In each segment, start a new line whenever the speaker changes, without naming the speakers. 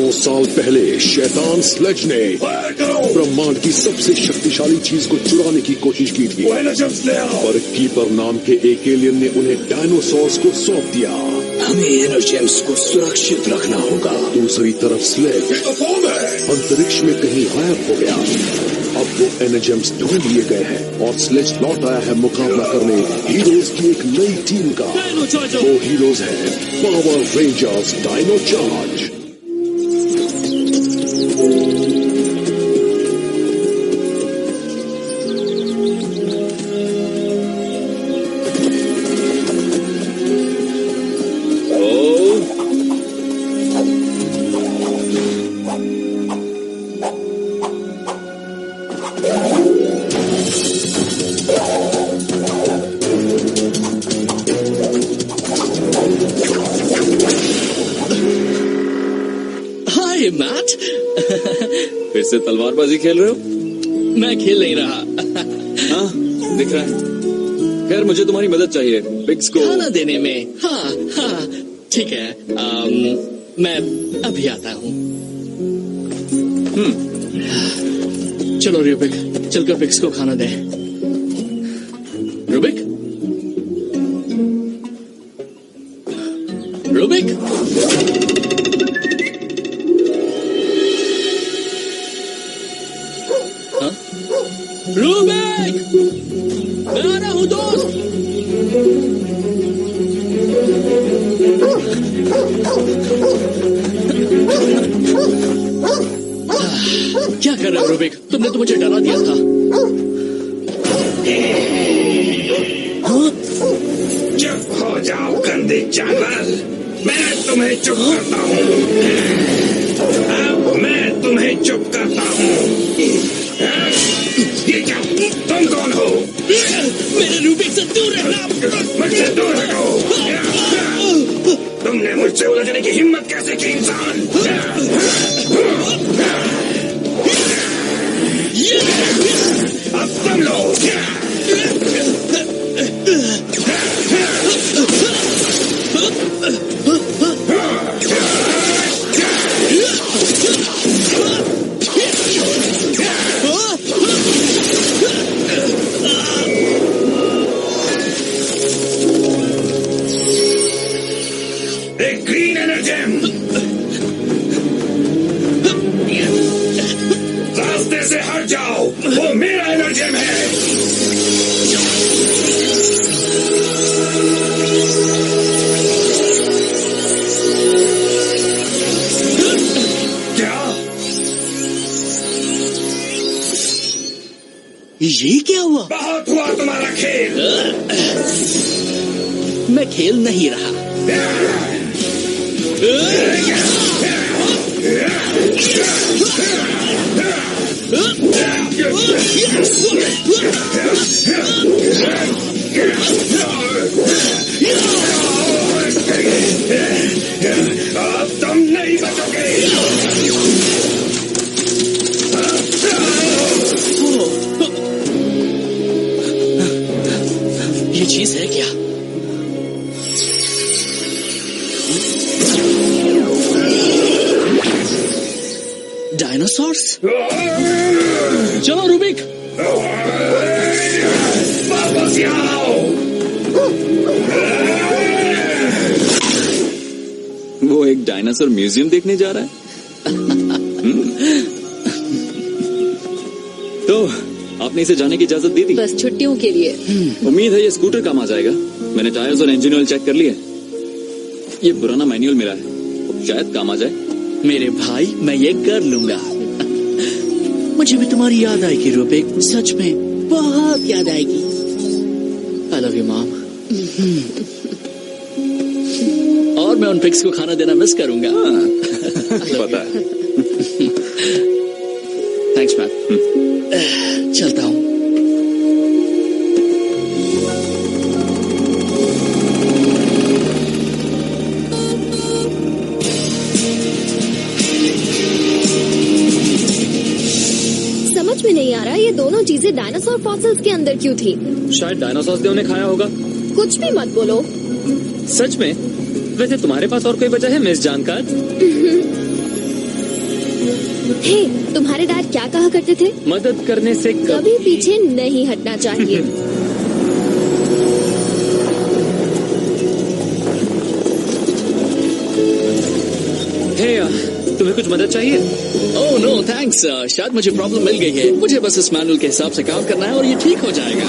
9 साल पहले शैतान स्लेज ने ब्रह्मांड की सबसे शक्तिशाली चीज को चुराने की कोशिश की थी, पर कीपर नाम के एक एलियन ने उन्हें डायनासोर्स को सौंप दिया।
हमें एनर्जेम्स को सुरक्षित रखना होगा।
दूसरी तरफ स्लेज अंतरिक्ष में कहीं गायब हो गया। अब वो एनर्जेम्स ढूंढ लिए गए हैं और स्लेज लौट आया है मुकाबला करने हीरोज की एक नई टीम का। वो हीरोज हैं पावर रेंजर्स डायनो चार्ज।
फिर से तलवारबाजी खेल रहे हो?
मैं खेल नहीं रहा।
हाँ, दिख रहा है। खैर, मुझे तुम्हारी मदद चाहिए पिग्स को
खाना देने में। हाँ, ठीक है। मैं अभी आता हूँ। चलो रूबिक, चलकर पिग्स को खाना दे। रूबिक, रूबिक, रूबिक, मैं आ रहा हूँ दोस्त। क्या कर रहे हो रूबिक? तुमने तो मुझे डरा दिया था।
चुप हो जाओ गंदे जानवर, मैं तुम्हें चुप करता हूँ। अब मैं तुम्हें चुप करता हूँ। ये क्या? तुम कौन हो?
मेरे रूबिक से दूर रहना।
मुझसे दूर हटो। तुमने मुझसे उलझने की हिम्मत कैसे की इंसान? अब तुम लोग एक ग्रीन एनर्जेम रास्ते से हट जाओ, वो मेरा एनर्जेम है। क्या?
ये क्या हुआ?
बहुत हुआ तुम्हारा खेल।
मैं खेल नहीं रहा।
अब तुम नहीं बचोगे।
ये चीज है क्या? डायनासोर्स? चलो रूबिक,
वापस आओ।
वो एक डायनासोर म्यूजियम देखने जा रहा है। तो आपने इसे जाने की इजाजत दे दी?
बस छुट्टियों के लिए।
उम्मीद है ये स्कूटर काम आ जाएगा। मैंने टायर्स और इंजन ऑयल चेक कर लिए। ये पुराना मैनुअल मिला है, शायद काम आ जाए।
मेरे भाई, मैं ये कर लूंगा। मुझे भी तुम्हारी याद आएगी रूबिक, सच में बहुत याद आएगी। I love you mom. और मैं उन पिग्स को खाना देना मिस करूंगा।
पता है।
Thanks ma'am. चलता हूँ।
समझ में नहीं आ रहा ये दोनों चीजें डायनासोर फॉसिल्स के अंदर क्यों थी?
शायद डायनासोर्स ने उन्हें खाया होगा।
कुछ भी मत बोलो।
सच में? वैसे तुम्हारे पास और कोई वजह है मिस जानकार?
हे, तुम्हारे डैड क्या कहा करते थे?
मदद करने से
कभी पीछे नहीं हटना चाहिए।
तुम्हें कुछ मदद चाहिए?
ओह नो थैंक्स, शायद मुझे प्रॉब्लम मिल गई है। मुझे बस इस मैनुअल के हिसाब से काम करना है और ये ठीक हो जाएगा।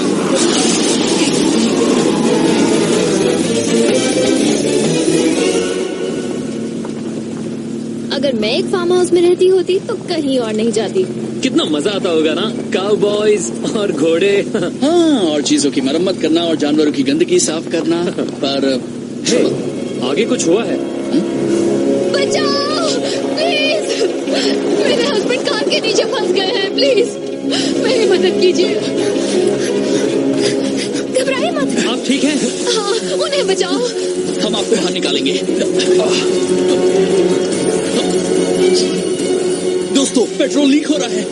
अगर मैं एक फार्म हाउस में रहती होती तो कहीं और नहीं जाती।
कितना मजा आता होगा ना, काउबॉयज और घोड़े।
हाँ, और चीजों की मरम्मत करना और जानवरों की गंदगी साफ करना। पर
हे, आगे कुछ हुआ है?
बचाओ प्लीज, मेरे हस्बैंड कार के नीचे फंस गए हैं, प्लीज मेरी मदद कीजिए। घबराइए मत।
आप ठीक हैं?
हाँ, उन्हें बचाओ।
हम आपको बाहर निकालेंगे। दोस्तों, पेट्रोल लीक हो रहा है।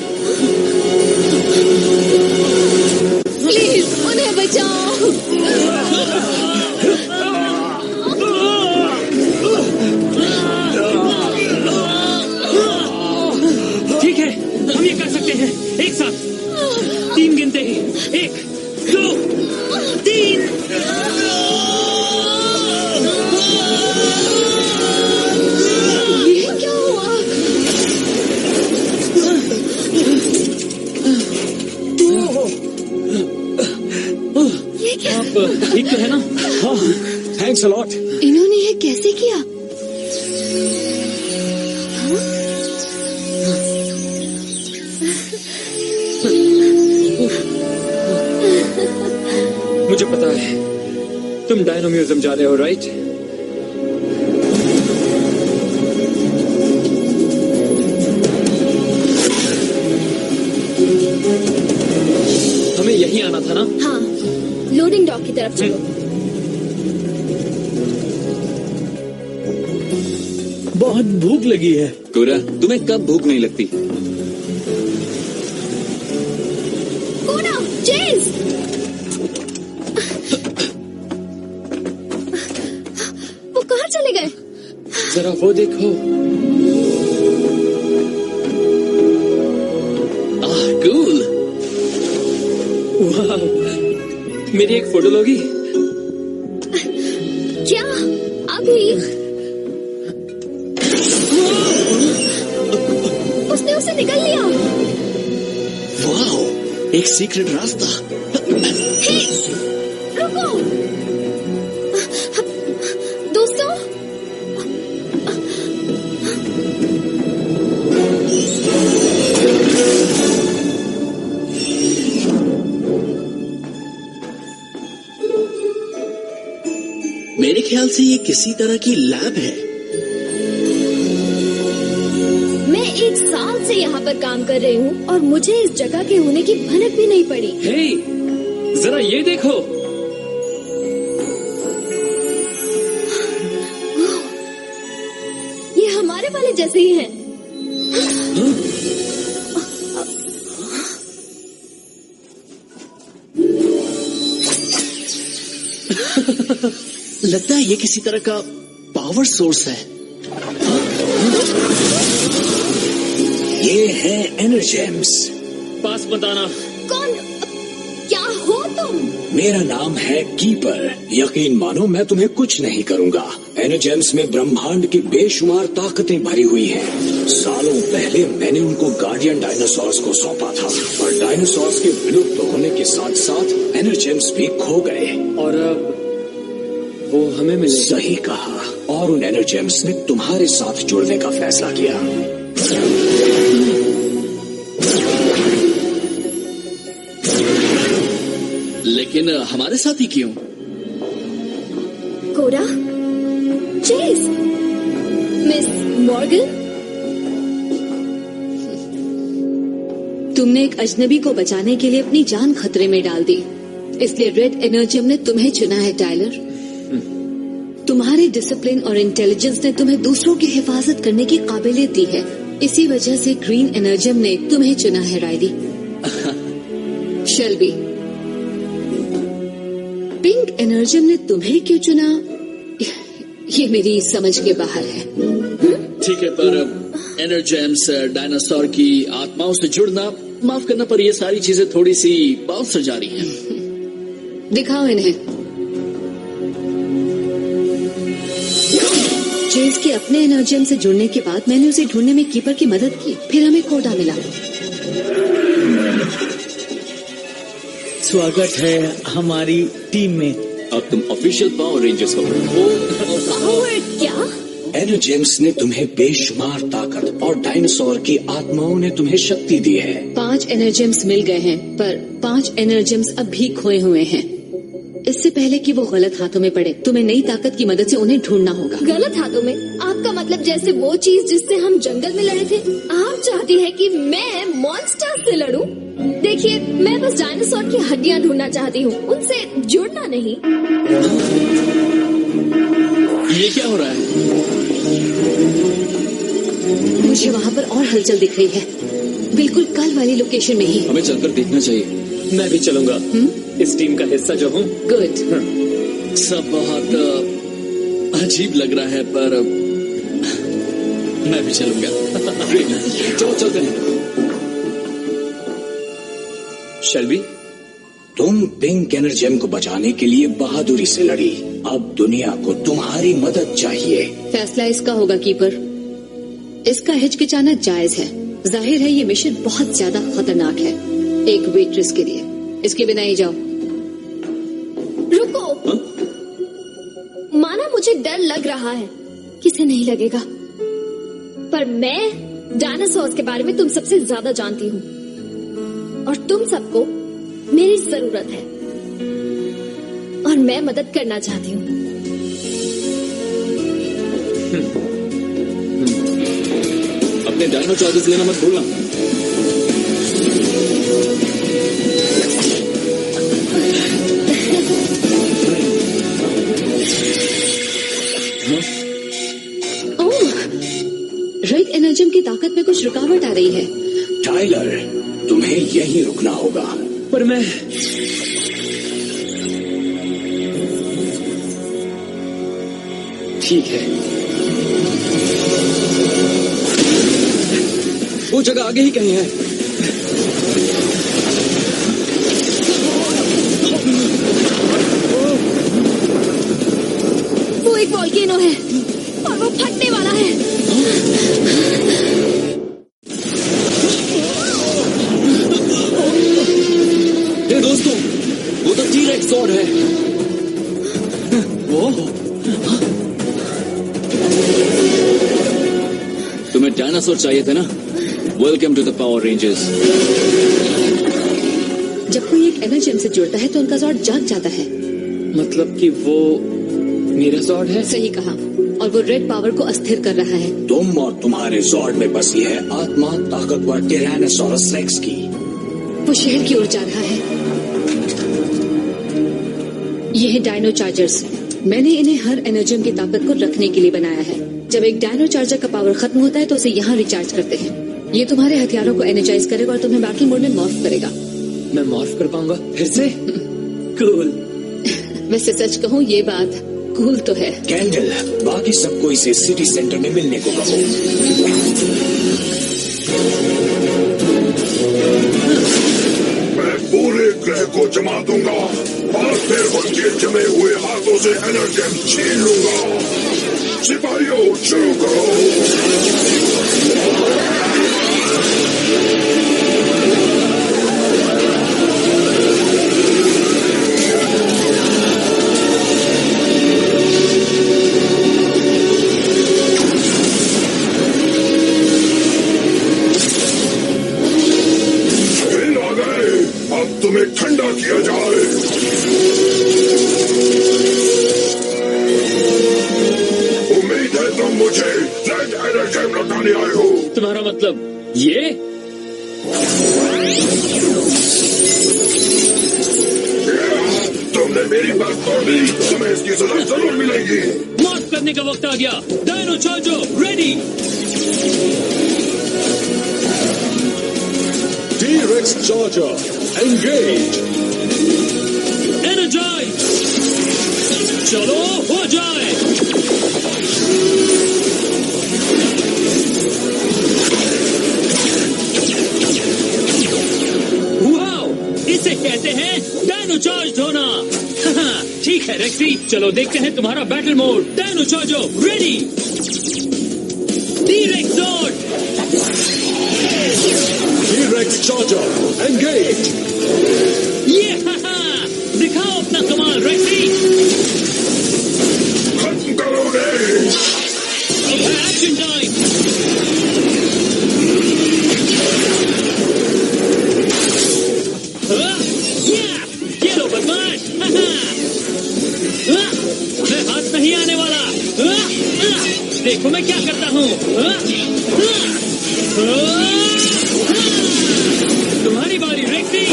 प्लीज उन्हें बचाओ।
ठीक है, हम ये कर सकते हैं। एक साथ 3 गिनते ही। 1, 2, 3।
ये क्या हुआ? ये क्या?
आप ठीक तो है ना? हाँ, थैंक्स अ लॉट।
इन्होंने ये कैसे किया?
मुझे पता है तुम डायनो म्यूजियम जा रहे हो, राइट? हमें यहीं आना था ना?
हाँ, लोडिंग डॉक की तरफ चलो।
बहुत भूख लगी है।
कोरा, तुम्हें कब भूख नहीं लगती?
कोना, चेज! वो कहाँ चले गए?
जरा वो देखो।
कूल।
वाह, मेरी एक फोटो लोगी?
क्या? अभी? उसने उसे निकल लिया।
वाह, एक सीक्रेट रास्ता।
हे, रुको। दोस्तों,
मेरे ख्याल से ये किसी तरह की लैब है।
मैं 1 साल से यहाँ पर काम कर रही हूँ और मुझे इस जगह के होने की भनक भी नहीं पड़ी।
हे, जरा ये देखो।
ये हमारे वाले जैसे ही हैं।
लगता है ये किसी तरह का पावर सोर्स है।
ये है एनर्जेम्स।
पास मत आना।
कौन? क्या हो तुम?
मेरा नाम है कीपर। यकीन मानो मैं तुम्हें कुछ नहीं करूंगा। एनर्जेम्स में ब्रह्मांड की बेशुमार ताकतें भरी हुई हैं। सालों पहले मैंने उनको गार्डियन डायनासोर्स को सौंपा था और डायनासोर्स के विलुप्त होने के साथ साथ एनर्जेम्स भी खो गए।
और अब वो हमें मिले।
सही कहा। और उन एनर्जेम्स ने तुम्हारे साथ जुड़ने का फैसला किया।
लेकिन हमारे साथ ही क्यों?
कोरा, चेज, मिस मॉर्गन,
तुमने एक अजनबी को बचाने के लिए अपनी जान खतरे में डाल दी, इसलिए रेड एनर्जियम ने तुम्हें चुना है टाइलर। तुम्हारी डिसिप्लिन और इंटेलिजेंस ने तुम्हें दूसरों की हिफाजत करने की काबिलियत दी है। इसी वजह से ग्रीन एनर्जियम ने तुम्हें चुना है राइली। शेल्बी, पिंक एनर्जियम ने तुम्हें क्यों चुना, ये मेरी समझ के बाहर है।
ठीक है, पर एनर्जेम्स, डायनासोर की आत्माओं से जुड़ना, माफ करना पर ये सारी चीजें थोड़ी सी बाउंसर जा रही हैं।
दिखाओ इन्हें। चेस के अपने एनर्जेम से जुड़ने के बाद मैंने उसे ढूंढने में कीपर की मदद की, फिर हमें कोटा मिला।
स्वागत है हमारी टीम में।
अब तुम ऑफिशियल पावर रेंजर्स हो।
क्या?
एनर्जेम्स ने तुम्हें बेशुमार ताकत और डायनासोर की आत्माओं ने तुम्हें शक्ति दी है।
5 एनर्जेम्स मिल गए हैं, पर 5 एनर्जेम्स अब भी खोए हुए हैं। इससे पहले कि वो गलत हाथों में पड़े, तुम्हें नई ताकत की मदद से उन्हें ढूंढना होगा।
गलत हाथों में? आपका मतलब जैसे वो चीज जिससे हम जंगल में लड़े थे? आप चाहती है कि मैं मॉन्स्टर से लड़ूं? देखिए, मैं बस डायनासोर की हड्डियां ढूंढना चाहती हूँ, उनसे जुड़ना नहीं।
ये क्या हो रहा है?
मुझे वहाँ पर और हलचल दिख रही है, बिल्कुल कल वाली लोकेशन में ही।
हमें चलकर देखना चाहिए।
मैं भी चलूंगा, इस टीम का हिस्सा जो हूँ।
गुड।
सब बहुत अजीब लग रहा है, पर मैं भी चलूंगा।
चलो चलते हैं।
शेल्बी,
तुम पिंक एनर्जेम को बचाने के लिए बहादुरी से लड़ी, अब दुनिया को तुम्हारी मदद चाहिए।
फैसला इसका होगा कीपर। इसका हिचकिचाना जायज है। जाहिर है ये मिशन बहुत ज्यादा खतरनाक है एक वेट्रेस के लिए। इसके बिना ही जाओ।
रुको। माना मुझे डर लग रहा है, किसे नहीं लगेगा, पर मैं डायनासोर्स के बारे में तुम सबसे ज्यादा जानती हूँ और तुम सबको मेरी जरूरत है और मैं मदद करना चाहती हूँ।
अपने डायनो चार्जेस लेना मत भूलना।
रेड एनर्जेम की ताकत में कुछ रुकावट आ रही है।
टाइलर, तुम्हें यहीं रुकना होगा।
पर मैं
ठीक है,
वो जगह आगे ही कहीं है।
वो एक वोल्केनो है और वो फटने वाला है।
हे दोस्तों, वो तो टी-रेक्स स्वॉर्ड है। वो तुम्हें डायनासोर चाहिए थे ना? Welcome to the Power Rangers.
जब कोई एक एनर्जेम से जुड़ता है तो उनका जॉर्ड जाग जाता है।
मतलब कि वो मेरा जॉर्ड है?
सही कहा, और वो रेड पावर को अस्थिर कर रहा है।
तुम और तुम्हारे जॉर्ड में बसी है आत्मा ताकतवर टिरानोसॉरस रेक्स की।
वो शहर की ओर जा रहा है। ये है डायनो चार्जर्स। मैंने इन्हें हर एनर्जेम की ताकत को रखने के लिए बनाया है। जब एक डायनो चार्जर का पावर खत्म होता है तो उसे यहाँ रिचार्ज करते हैं। ये तुम्हारे हथियारों को एनर्जाइज करेगा और तुम्हें बैटल मोड में मॉर्फ करेगा।
मैं मॉर्फ कर पाऊंगा फिर से? कूल।
वैसे सच कहूँ ये बात कूल तो है।
कैंडल, बाकी सबको इसे सिटी सेंटर में मिलने को कहो।
मैं पूरे ग्रह को जमा दूंगा और फिर उनके जमे हुए हाथों से एनर्जेम छीन लूंगा। सिपाहियों, शुरू करो। तुम्हें ठंडा किया जाए। उम्मीद है तुम मुझे रेड एनर्जेम लौटाने आए हो।
तुम्हारा मतलब ये?
तुमने मेरी बात तोड़ दी, तुम्हें इसकी सजा जरूर मिलेगी।
मॉर्फ करने का वक्त आ गया। Dino charger ready.
T-Rex Charger, engage!
Energise! चलो हो जाए। रेक्सी, चलो देखते हैं तुम्हारा battle mode. Dino charger ready. T-Rex zone.
T-Rex Charger, engage!
ये दिखाओ अपना कमाल रेक्सी।
खत्म करोगे!
अब है एक्शन टाइम। ये लो बदमाश। मैं हाथ नहीं आने वाला। देखो मैं क्या करता हूँ। तुम्हारी बारी रेक्सी।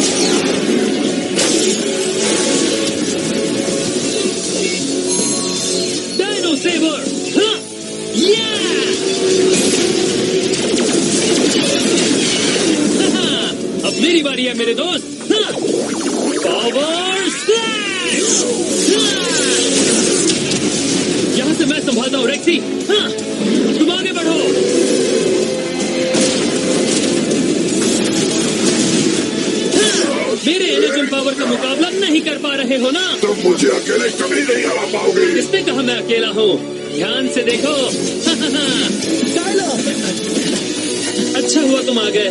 Dino saver. अब मेरी बारी है मेरे दोस्त। Power slash. यहां से मैं संभालता हूँ रेक्सी। तुम आगे बढ़ो। मेरे एनर्जी पावर का मुकाबला नहीं कर पा रहे हो ना?
तुम मुझे अकेले कभी नहीं हरा पाओगे।
किसने कहा मैं अकेला हूँ? ध्यान से देखो। अच्छा हुआ तुम आ गए।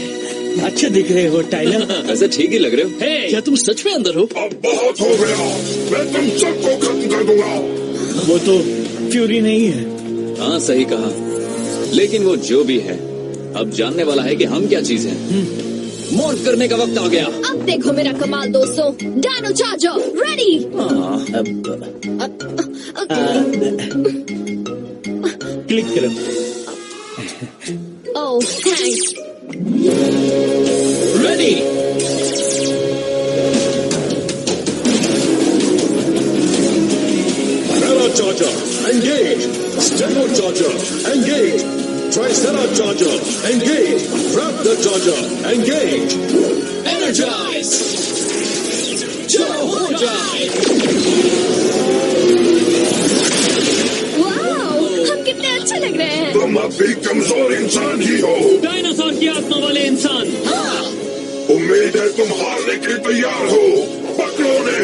अच्छे दिख रहे हो टाइलर।
ऐसे ठीक ही लग रहे हो।
हे,
क्या तुम सच में अंदर हो?
अब बहुत हो गया, मैं तुम सबको खत्म कर दूंगा।
वो तो फ्यूरी नहीं है।
हाँ सही कहा, लेकिन वो जो भी है अब जानने वाला है कि हम क्या चीज हैं। मॉर्फ करने का वक्त आ गया।
अब देखो मेरा कमाल दोस्तों। Dino charger ready.
क्लिक करो।
ओह thanks.
Ready.
Terra Charger, engage! Stego Charger, engage! Tricera Charger, engage! Raptor Charger, engage!
Energize! चलो हो जाए।
वाओ, हम कितने अच्छे लग रहे हैं।
तुम अब भी कमजोर इंसान ही हो।
डायनासोर की आत्मा वाले इंसान।
उम्मीद है तुम हारने के लिए तैयार हो। पकड़ो ने।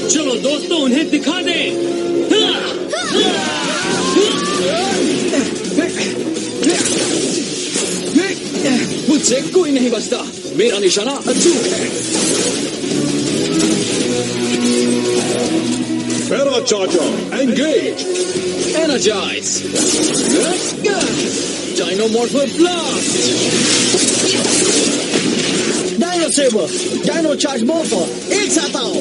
चलो दोस्तों उन्हें दिखा दें।
मुझसे कोई नहीं बचता। मेरा निशाना अचूक है।
Terra Charger, engage!
Energize! Dinomorpho Blast!
Dino saber, dino charge मोफर, एक साथ आओ।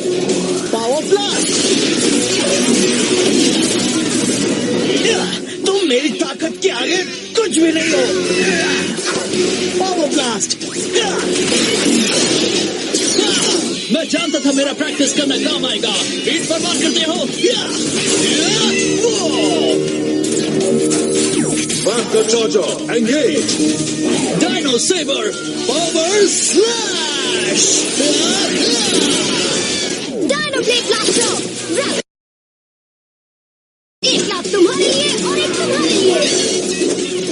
Power blast. तुम मेरी ताकत के आगे कुछ भी नहीं हो। Power blast.
मैं जानता था मेरा प्रैक्टिस करना काम आएगा। बीट बर्बाद करते हो।
Raptor Charger, engage!
Dino sabre power slash.
Dino blade blaster. एक लाख तुम्हारे लिए और एक तुम्हारे लिए।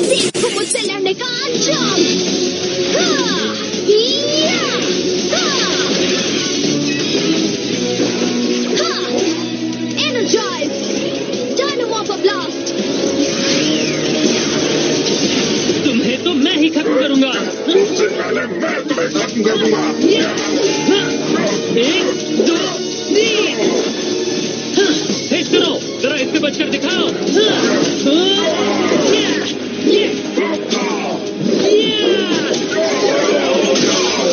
देखो मुझसे लड़ने का अंजाम। Energize! Dinomorpho Blast!
तुम्हें तो मैं ही खत्म करूंगा।
उससे पहले मैं तुम्हें खत्म कर दूंगा।
1, 2, 3। तेज करो, जरा इससे बचकर दिखाओ।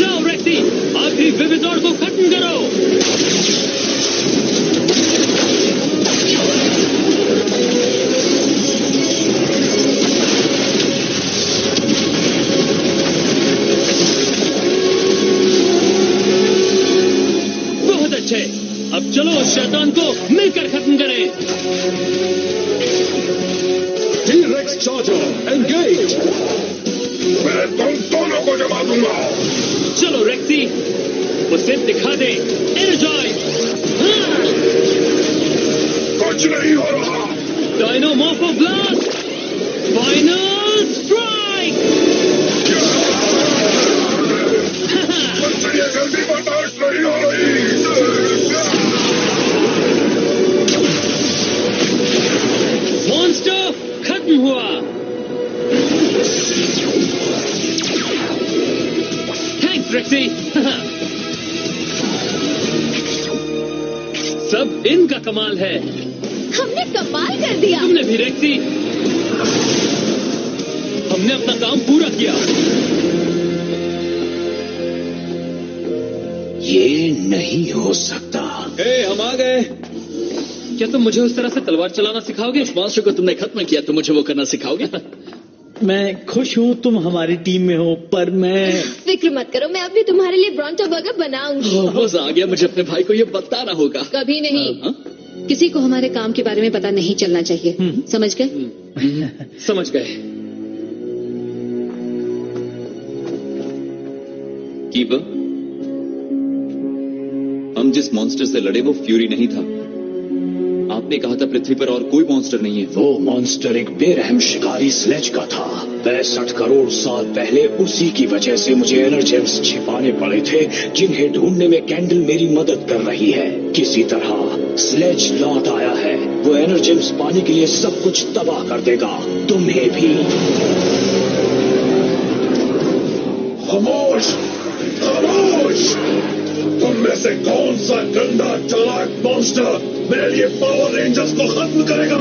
जाओ रेक्सी, आखिरी विविजॉर को खत्म करो। बहुत अच्छे, अब चलो उस शैतान को मिलकर खत्म करें।
T-Rex Charger, engage! मैं तुम दोनों को जमा दूंगा।
चलो रेक्सी, उसे दिखा दे। एनर्जाइज!
कुछ नहीं हो रहा।
डायनोमॉर्फो ब्लास्ट! Final strike!
मुझसे ये जल्दी बर्दाश्त नहीं हो रही।
रेक्सी। सब इनका कमाल है।
हमने कमाल कर दिया।
तुमने भी रेक्सी। हमने अपना काम पूरा किया।
ये नहीं हो सकता।
हम आ गए।
क्या तुम मुझे उस तरह से तलवार चलाना सिखाओगे?
उस मॉन्स्टर को तुमने खत्म किया, तुम मुझे वो करना सिखाओगे?
मैं खुश हूँ तुम हमारी टीम में हो, पर मैं
फिक्र मत करो, मैं अभी तुम्हारे लिए ब्रॉन्टो बर्गर बनाऊंगी।
मजा आ गया, मुझे अपने भाई को ये बताना होगा।
कभी नहीं।
हाँ?
किसी को हमारे काम के बारे में पता नहीं चलना चाहिए, समझ गए?
समझ गए।
कीपर, हम जिस मॉन्स्टर से लड़े वो फ्यूरी नहीं था। आपने कहा था पृथ्वी पर और कोई मॉन्स्टर नहीं है।
वो मॉन्स्टर एक बेरहम शिकारी स्लेज का था। 65 करोड़ साल पहले उसी की वजह से मुझे एनर्जेम्स छिपाने पड़े थे, जिन्हें ढूंढने में कैंडल मेरी मदद कर रही है। किसी तरह स्लेज लौट आया है। वो एनर्जेम्स पाने के लिए सब कुछ तबाह कर देगा, तुम्हें भी।
खामोश! खामोश! तुम में से कौन सा गंदा चालाक मॉन्स्टर मेरे लिए पावर रेंजर्स को खत्म करेगा?